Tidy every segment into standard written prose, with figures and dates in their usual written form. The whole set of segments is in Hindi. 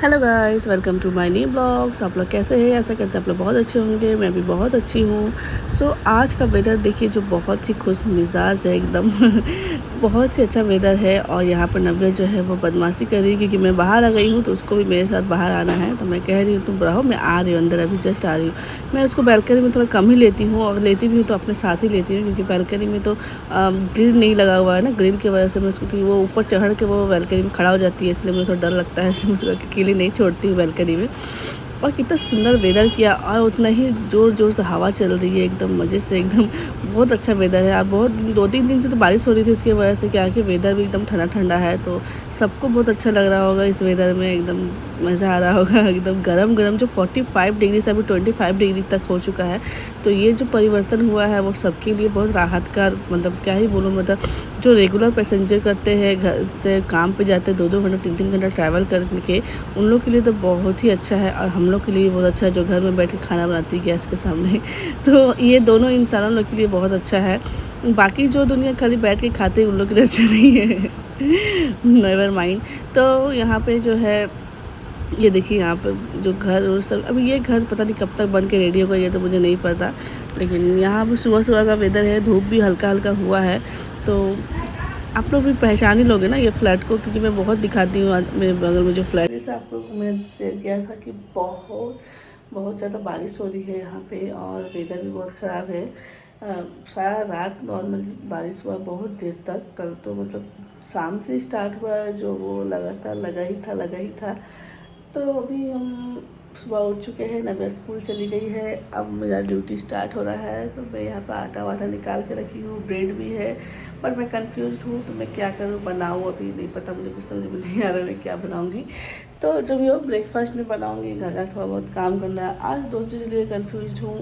Hello guys, welcome to my new blogs. आप लोग कैसे हैं? ऐसा करते हैं आप लोग बहुत अच्छे होंगे। मैं भी बहुत अच्छी हूँ। आज का वेदर देखिए, जो बहुत ही खुश मिजाज है एकदम बहुत ही अच्छा वेदर है। और यहाँ पर नव्या जो है वो बदमाशी कर रही है, क्योंकि मैं बाहर आ गई हूँ तो उसको भी मेरे साथ बाहर आना है। तो मैं कह रही हूँ तुम रहो, मैं आ रही हूँ अंदर, अभी जस्ट आ रही हूँ। मैं उसको बैल्कनी में थोड़ा कम ही लेती हूँ, और लेती भी हूँ तो अपने साथ ही लेती हूँ, क्योंकि बैल्कनी में तो ग्रिल नहीं लगा हुआ है ना। ग्रिल की वजह से मैं उसको, क्योंकि वो ऊपर चढ़ के वो बैल्कनी में खड़ा हो जाती है, इसलिए मुझे थोड़ा डर लगता है, इसलिए मैं उसको अकेले नहीं छोड़ती हूँ बैल्कनी में। और कितना सुंदर वेदर किया, और उतना ही ज़ोर ज़ोर से हवा चल रही है, एकदम मज़े से, एकदम बहुत अच्छा वेदर है। और बहुत 2-3 दिन से तो बारिश हो रही थी, इसकी वजह से क्या है कि वेदर भी एकदम ठंडा ठंडा है। तो सबको बहुत अच्छा लग रहा होगा इस वेदर में, एकदम मज़ा आ रहा होगा। एकदम गरम गरम, जो 45 डिग्री से अभी 25 डिग्री तक हो चुका है। तो ये जो परिवर्तन हुआ है वो सबके लिए बहुत राहत का, मतलब क्या ही बोलूँ, मतलब जो रेगुलर पैसेंजर करते हैं, घर से काम पे जाते हैं 2-2 घंटा 3-3 घंटा ट्रैवल करके, उन लोग के लिए तो बहुत ही अच्छा है। और हम लोग के लिए बहुत अच्छा है, जो घर में बैठ के खाना बनाती है गैस के सामने तो ये दोनों इंसानों लोग के लिए बहुत अच्छा है। बाकी जो दुनिया खाली बैठ के खाते हैं उन लोग के लिए अच्छा नहीं है नेवर माइंड। तो यहाँ पे जो है, ये देखिए यहाँ पे जो घर और सब, अभी ये घर पता नहीं कब तक बन के रेडी होगा, ये तो मुझे नहीं पता। लेकिन यहाँ पे सुबह सुबह का वेदर है, धूप भी हल्का हल्का हुआ है। तो आप लोग भी पहचान ही लोगे ना ये फ्लैट को, क्योंकि मैं बहुत दिखाती हूँ मेरे बगल में जो फ्लैट। जैसे आप लोग को मैंने शेयर किया था कि बहुत बहुत ज़्यादा बारिश हो रही है यहाँ पे, और वेदर भी बहुत ख़राब है। सारा रात नॉर्मल बारिश हुआ, बहुत देर तक। कल तो मतलब शाम से स्टार्ट हुआ है, जो वो लगातार लगा ही था। तो अभी हम सुबह उठ चुके हैं, नव्या स्कूल चली गई है, अब मेरा ड्यूटी स्टार्ट हो रहा है। तो मैं यहाँ पर आटा वाटा निकाल के रखी हूँ, ब्रेड भी है, पर मैं कंफ्यूज हूँ तो मैं क्या करूँ, बनाऊँ अभी नहीं पता, मुझे कुछ समझ में नहीं आ रहा है क्या बनाऊँगी। तो जो भी हो ब्रेकफास्ट में बनाऊँगी, घर का थोड़ा बहुत काम करना है। आज 2 चीज़ लिए कन्फ्यूज हूँ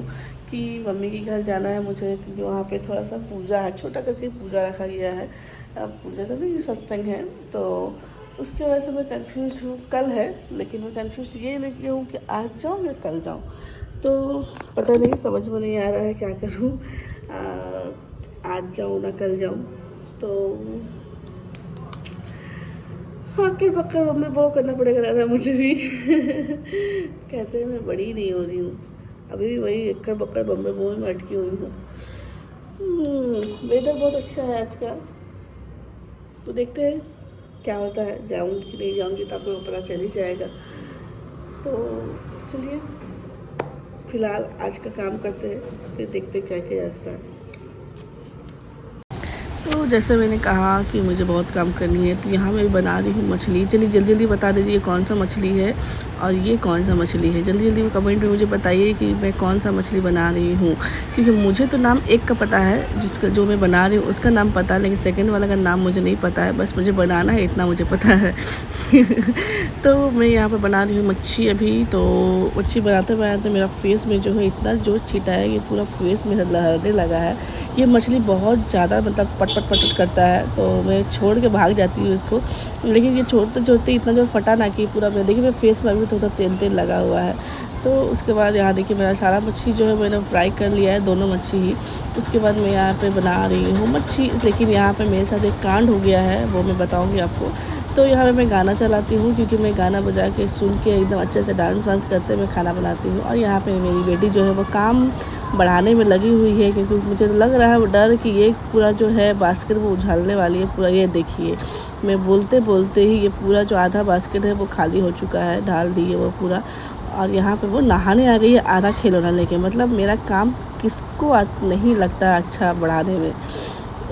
कि मम्मी के घर जाना है मुझे, क्योंकि वहाँ पे थोड़ा सा पूजा है, छोटा करके पूजा रखा गया है। अब पूजा तो नहीं, सत्संग है, तो उसकी वजह से मैं कंफ्यूज हूँ। कल है, लेकिन मैं कंफ्यूज ये लेके हूँ कि आज जाऊँ या कल जाऊँ। तो पता नहीं, समझ में नहीं आ रहा है क्या करूँ, आज जाऊँ ना कल जाऊँ। तो आखिर बक्कर मम्मी वो करना पड़ेगा दादा मुझे भी कहते हैं मैं बड़ी नहीं हो रही हूँ, अभी भी वही एक्कर बक्कर बम्बे बोल में अटकी हुई हूँ। वेदर बहुत अच्छा है आज का, तो देखते हैं क्या होता है, जाऊँगी कि नहीं जाऊँगी तो आपको पता चल ही जाएगा। तो चलिए फ़िलहाल आज का काम करते हैं, फिर देखते क्या क्या रास्ता है। तो जैसे मैंने कहा कि मुझे बहुत काम करनी है, तो यहाँ मैं बना रही हूँ मछली। चलिए जल्दी जल्दी बता दीजिए कौन सा मछली है और ये कौन सा मछली है। जल्दी जल्दी कमेंट में मुझे बताइए कि मैं कौन सा मछली बना रही हूँ, क्योंकि मुझे तो नाम एक का पता है, जिसका जो मैं बना रही हूँ उसका नाम पता है, लेकिन सेकंड वाला का नाम मुझे नहीं पता है। बस मुझे बनाना है, इतना मुझे पता है तो मैं यहाँ पर बना रही हूँ मच्छी अभी। तो मच्छी बनाते बनाते मेरा फेस में जो है इतना जोर छीटा है, ये पूरा फेस में लहरने लगा है। ये मछली बहुत ज़्यादा मतलब पट पट पट करता है, तो मैं छोड़ के भाग जाती हूँ इसको। लेकिन ये छोड़ते छोड़ते इतना जो फटा ना कि पूरा, मैं देखिए मेरे फेस में अभी थोड़ा तेल तेल लगा हुआ है। तो उसके बाद यहाँ देखिए मेरा सारा मच्छी जो है मैंने फ्राई कर लिया है, दोनों मच्छी ही। उसके बाद मैं यहाँ पे बना रही हूँ मच्छी, लेकिन यहाँ पे मेरे साथ एक कांड हो गया है, वो मैं बताऊँगी आपको। तो यहाँ पे मैं गाना चलाती हूँ, क्योंकि मैं गाना बजा के सुन के एकदम अच्छे से डांस वांस करते मैं खाना बनाती हूँ। और यहाँ पे मेरी बेटी जो है वो काम बढ़ाने में लगी हुई है, क्योंकि मुझे लग रहा है वो डर कि ये पूरा जो है बास्केट वो उछालने वाली है पूरा। ये देखिए मैं बोलते बोलते ही ये पूरा जो आधा बास्केट है वो खाली हो चुका है, ढाल दी है वो पूरा। और यहाँ पे वो नहाने आ गई है आधा खिलौना लेके। मतलब मेरा काम किसको नहीं लगता अच्छा बढ़ाने में।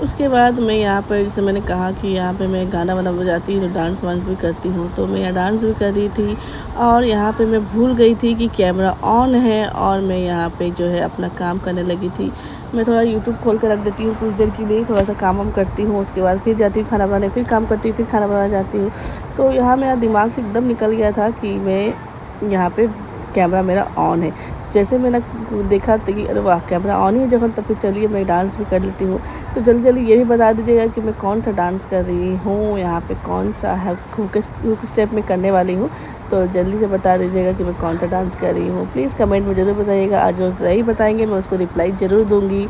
उसके बाद मैं यहाँ पर, जैसे मैंने कहा कि यहाँ पे मैं गाना वाना बजाती हूँ, डांस वांस भी करती हूँ, तो मैं यहाँ डांस भी कर रही थी। और यहाँ पे मैं भूल गई थी कि कैमरा ऑन है, और मैं यहाँ पे जो है अपना काम करने लगी थी। मैं थोड़ा यूट्यूब खोल कर रख देती हूँ कुछ देर के लिए, थोड़ा सा काम वाम करती हूँ, उसके बाद फिर जाती हूँ खाना बनाने, फिर काम करती हूँ, फिर खाना बनाने जाती हूँ। तो यहाँ मेरा दिमाग से एकदम निकल गया था कि मैं यहाँ पे कैमरा मेरा ऑन है। जैसे मैंने देखा था कि अरे वाह कैमरा ऑन ही है जब, तो फिर चलिए मैं डांस भी कर लेती हूँ। तो जल्दी जल्दी ये भी बता दीजिएगा कि मैं कौन सा डांस कर रही हूँ, यहाँ पे कौन सा है हुक स्टेप में करने वाली हूँ। तो जल्दी से बता दीजिएगा कि मैं कौन सा डांस कर रही हूँ, प्लीज़ कमेंट में ज़रूर बताइएगा। आज जो सही बताएंगे मैं उसको रिप्लाई ज़रूर दूँगी।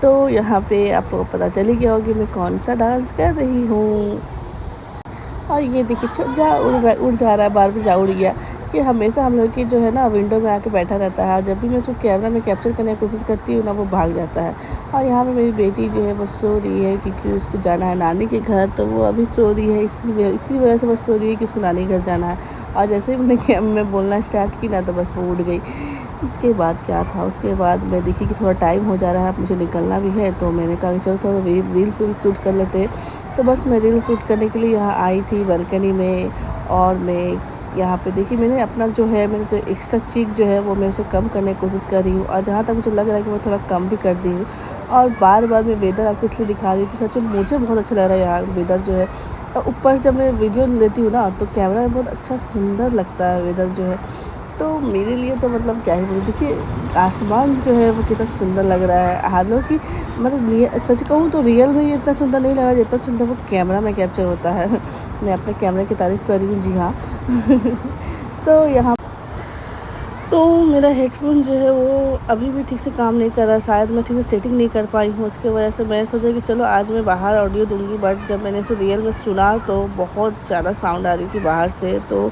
तो यहाँ पे आप लोगों को पता चल ही गया होगा कि मैं कौन सा डांस कर रही हूँ। और और ये देखिए जा उड़ जा रहा है, बार बार जा उड़ गया। कि हमेशा हम लोग की जो है ना विंडो में आके बैठा रहता है, और जब भी मैं उसको कैमरा में कैप्चर करने की कोशिश करती हूँ ना, वो भाग जाता है। और यहाँ पे मेरी बेटी जो है वो सो रही है, क्योंकि उसको जाना है नानी के घर, तो वो अभी सो रही है। इसी वजह से वो सो रही है कि उसको नानी के घर जाना है। और जैसे ही मैं बोलना स्टार्ट की ना, तो बस वो उड़ गई। उसके बाद क्या था, उसके बाद मैं देखी कि थोड़ा टाइम हो जा रहा है, अब मुझे निकलना भी है, तो मैंने कहा कि चलो थोड़ा रील्स शूट कर लेते हैं। तो बस मैं रील्स शूट करने के लिए यहाँ आई थी बालकनी में। और मैं यहाँ पे देखिए मैंने अपना जो है, मैंने जो एक्स्ट्रा चीक जो है वो मैं उसे कम करने की कोशिश कर रही हूँ, और जहाँ तक मुझे लग रहा है कि मैं थोड़ा कम भी कर दी हूँ। और बार बार मैं वेदर आपको इसलिए दिखा रही हूँ कि सच में मुझे बहुत अच्छा लग रहा है यहाँ वेदर जो है। और ऊपर जब मैं वीडियो लेती हूँ ना, तो कैमरा में बहुत अच्छा सुंदर लगता है वेदर जो है। तो मेरे लिए तो मतलब क्या ही बोलूँ, देखिए आसमान जो है वो कितना सुंदर लग रहा है। हालांकि मतलब सच कहूँ तो रियल में ये इतना सुंदर नहीं लगा जितना सुंदर वो कैमरा में कैप्चर होता है। मैं अपने कैमरे की तारीफ़ कर रही हूँ, जी हाँ। तो यहाँ तो मेरा हेडफ़ोन जो है वो अभी भी ठीक से काम नहीं कर रहा, शायद मैं ठीक से सेटिंग नहीं कर पाई हूँ। उसकी वजह से मैं सोचा कि चलो आज मैं बाहर ऑडियो दूँगी, बट जब मैंने इसे रियल में सुना तो बहुत ज़्यादा साउंड आ रही थी बाहर से। तो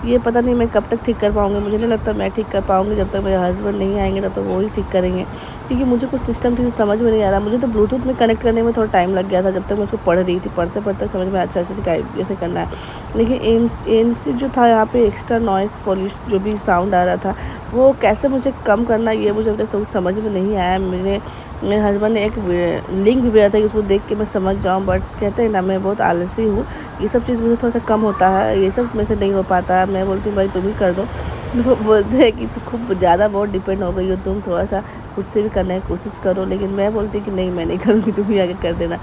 ये पता नहीं मैं कब तक ठीक कर पाऊँगी, मुझे नहीं लगता मैं ठीक कर पाऊँगी। जब तक मेरे हस्बैंड नहीं आएँगे तब तक वो ही ठीक करेंगे, क्योंकि मुझे कुछ सिस्टम ठीक से समझ में नहीं आ रहा। मुझे तो ब्लूटूथ में कनेक्ट करने में थोड़ा टाइम लग गया था, जब तक मैं उसको पढ़ रही थी। पढ़ते समझ में अच्छा ऐसे टाइप ऐसे करना है। लेकिन ANC जो था यहाँ पे एक्स्ट्रा नॉइज़ पॉल्यूशन जो भी साउंड आ रहा था, वो कैसे मुझे कम करना, ये मुझे अभी तक समझ में नहीं आया। मेरे हस्बैंड ने एक लिंक भी भेजा था कि उसको देख के मैं समझ जाऊँ, बट कहते हैं ना मैं बहुत आलसी हूँ, ये सब चीज़ मुझे थोड़ा सा कम होता है, ये सब मेरे से नहीं हो पाता। मैं बोलती हूँ भाई तुम ही कर दो। वो बोलते हैं कि तुम खूब ज़्यादा बहुत डिपेंड हो गई हो, तुम थोड़ा सा खुद से भी करने की कोशिश करो। लेकिन मैं बोलती हूँ कि नहीं मैं नहीं करूँगी, तुम ही आगे कर देना।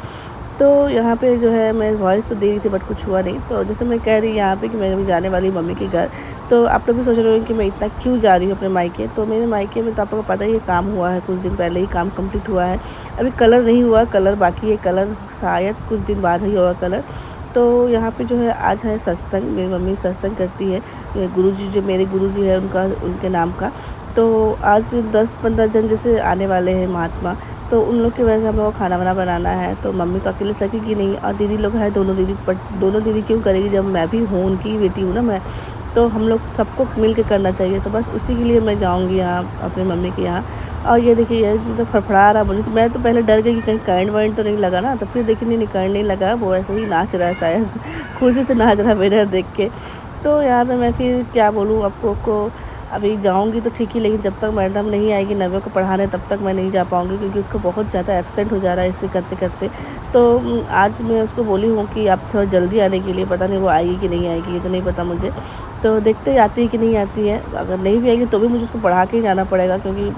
तो यहाँ पे जो है मैं वॉइस तो दे रही थी बट कुछ हुआ नहीं। तो जैसे मैं कह रही यहाँ पे कि मैं अभी जाने वाली मम्मी के घर। तो आप लोग भी सोच रहे हो कि मैं इतना क्यों जा रही हूँ अपने मायके। तो मेरे मायके में तो आप लोगों को पता ही है, काम हुआ है, कुछ दिन पहले ही काम कंप्लीट हुआ है। अभी कलर नहीं हुआ, कलर बाकी है, कलर शायद कुछ दिन बाद ही होगा कलर। तो यहाँ पे जो है आज है सत्संग, मेरी मम्मी सत्संग करती है, गुरुजी जो मेरे गुरुजी है उनका, उनके नाम का। तो आज 10-15 जन जैसे आने वाले हैं महात्मा, तो उन लोग की वजह से हम लोग को खाना वाना बनाना है। तो मम्मी तो अकेले सकेगी नहीं, और दीदी लोग हैं दोनों दीदी, बट दोनों दीदी क्यों करेगी जब मैं भी हूँ, उनकी बेटी हूँ ना मैं। तो हम लोग सबको मिल के करना चाहिए, तो बस उसी के लिए मैं जाऊँगी यहाँ अपनी मम्मी के यहाँ। और ये देखिए ये जो तो फड़फड़ा रहा मुझे, तो मैं तो पहले डर गई कि कहीं करंट वरेंट तो नहीं लगा ना। तो फिर देखिए नहीं करंट नहीं लगा, वो ऐसे ही नाच रहा है, शायद खुशी से नाच रहा है मेरा देख के। तो यहाँ पे मैं फिर क्या बोलूँ आपको को, अभी जाऊँगी तो ठीक ही, लेकिन जब तक मैडम नहीं आएगी नव्या को पढ़ाने तब तक मैं नहीं जा पाऊँगी, क्योंकि उसको बहुत ज़्यादा एब्सेंट हो जा रहा है इसे करते करते। तो आज मैं उसको बोली हूँ कि आप थोड़ा जल्दी आने के लिए, पता नहीं वो आएगी कि नहीं आएगी, ये तो नहीं पता मुझे। तो देखते आती है कि नहीं आती है। अगर नहीं भी आएगी तो भी मुझे उसको पढ़ा के ही जाना पड़ेगा, क्योंकि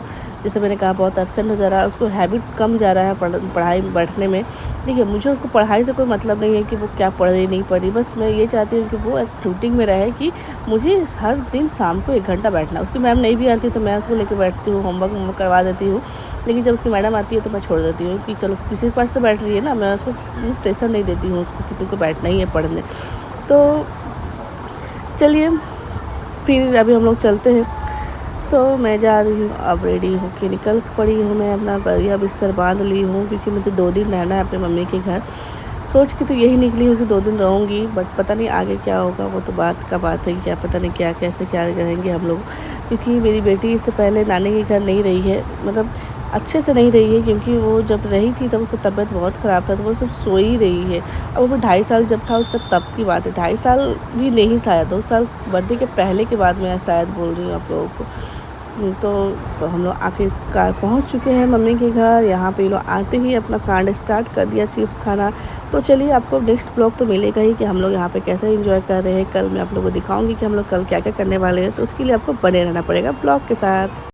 जैसे मैंने कहा बहुत एब्सेंट हो जा रहा है, उसको हैबिट कम जा रहा है पढ़ाई बैठने में। देखिए मुझे उसको पढ़ाई से कोई मतलब नहीं है कि वो क्या पढ़ रही नहीं पढ़ रही, बस मैं ये चाहती हूँ कि वो एक रूटीन में रहे कि मुझे हर दिन शाम को 1 घंटा बैठना। उसकी मैम नहीं भी आती तो मैं उसको लेकर बैठती हूँ, होमवर्क करवा देती हूँ। लेकिन जब उसकी मैडम आती है तो मैं छोड़ देती हूँ कि चलो किसी के पास तो बैठ रही है ना, मैं उसको प्रेशर नहीं देती हूँ उसको कि तुमको बैठना ही है पढ़ने। तो चलिए फिर अभी हम लोग चलते हैं। तो मैं जा रही हूँ, अब रेडी होके निकल पड़ी हूँ, मैं अपना बढ़िया बिस्तर बांध ली हूँ, क्योंकि मुझे 2 दिन रहना है अपनी मम्मी के घर। सोच के तो यही निकली हूँ कि 2 दिन रहूँगी, बट पता नहीं आगे क्या होगा, वो तो बात का बात है, क्या पता नहीं क्या कैसे क्या रहेंगे हम लोग। क्योंकि मेरी बेटी इससे पहले नानी के घर नहीं रही है, मतलब अच्छे से नहीं रही है, क्योंकि वो जब रही थी तब उसकी तबीयत बहुत ख़राब था, तो वो सिर्फ सो ही रही है। अब वो 2.5 साल जब था उसका तब की बात है, 2.5 साल भी नहीं, शायद 2 साल बर्थडे के पहले के बाद मैं शायद बोल रही हूँ आप लोगों को। तो हम लोग आखिरकार पहुंच चुके हैं मम्मी के घर। यहाँ पे लोग आते ही अपना कांड स्टार्ट कर दिया चिप्स खाना। तो चलिए आपको नेक्स्ट ब्लॉग तो मिलेगा ही कि हम लोग यहाँ पे कैसे एंजॉय कर रहे हैं। कल मैं आप लोगों को दिखाऊंगी कि हम लोग कल क्या क्या करने वाले हैं, तो उसके लिए आपको बने रहना पड़ेगा ब्लॉग के साथ।